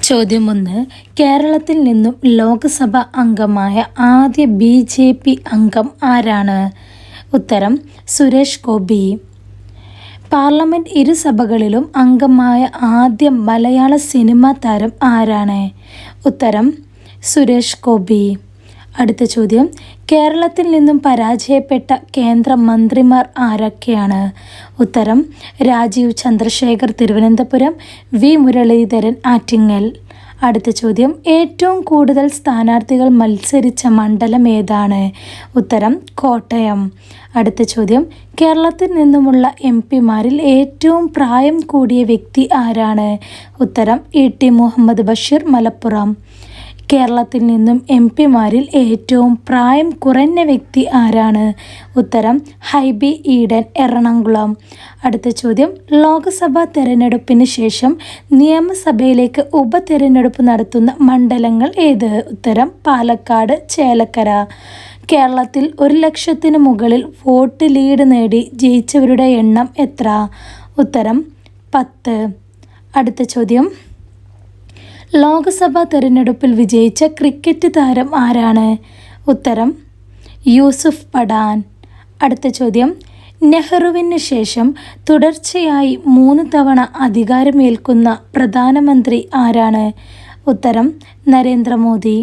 ചോദ്യം 1. കേരളത്തിൽ നിന്നും ലോക്സഭ അംഗമായ ആദ്യ BJP അംഗം ആരാണ്? ഉത്തരം സുരേഷ് ഗോപി. പാർലമെൻറ്റ് ഇരുസഭകളിലും അംഗമായ ആദ്യ മലയാള സിനിമാ താരം ആരാണ്? ഉത്തരം സുരേഷ് ഗോപി. അടുത്ത ചോദ്യം. കേരളത്തിൽ നിന്നും പരാജയപ്പെട്ട കേന്ദ്ര മന്ത്രിമാർ ആരൊക്കെയാണ്? ഉത്തരം രാജീവ് ചന്ദ്രശേഖർ തിരുവനന്തപുരം, വി മുരളീധരൻ ആറ്റിങ്ങൽ. അടുത്ത ചോദ്യം. ഏറ്റവും കൂടുതൽ സ്ഥാനാർത്ഥികൾ മത്സരിച്ച മണ്ഡലം ഏതാണ്? ഉത്തരം കോട്ടയം. അടുത്ത ചോദ്യം. കേരളത്തിൽ നിന്നുമുള്ള MP-മാരിൽ ഏറ്റവും പ്രായം കൂടിയ വ്യക്തി ആരാണ്? ഉത്തരം ET മുഹമ്മദ് ബഷീർ മലപ്പുറം. കേരളത്തിൽ നിന്നും MP-മാരിൽ ഏറ്റവും പ്രായം കുറഞ്ഞ വ്യക്തി ആരാണ്? ഉത്തരം ഹൈബി ഈഡൻ എറണാകുളം. അടുത്ത ചോദ്യം. ലോക്സഭാ തെരഞ്ഞെടുപ്പിന് ശേഷം നിയമസഭയിലേക്ക് ഉപതെരഞ്ഞെടുപ്പ് നടത്തുന്ന മണ്ഡലങ്ങൾ ഏത്? ഉത്തരം പാലക്കാട്, ചേലക്കര. കേരളത്തിൽ 1,00,000-ന് മുകളിൽ വോട്ട് ലീഡ് നേടി ജയിച്ചവരുടെ എണ്ണം എത്ര? ഉത്തരം 10. അടുത്ത ചോദ്യം. ലോക്സഭാ തെരഞ്ഞെടുപ്പിൽ വിജയിച്ച ക്രിക്കറ്റ് താരം ആരാണ്? ഉത്തരം യൂസുഫ് പഠാൻ. അടുത്ത ചോദ്യം. നെഹ്റുവിന് ശേഷം തുടർച്ചയായി 3 തവണ അധികാരമേൽക്കുന്ന പ്രധാനമന്ത്രി ആരാണ്? ഉത്തരം നരേന്ദ്രമോദി.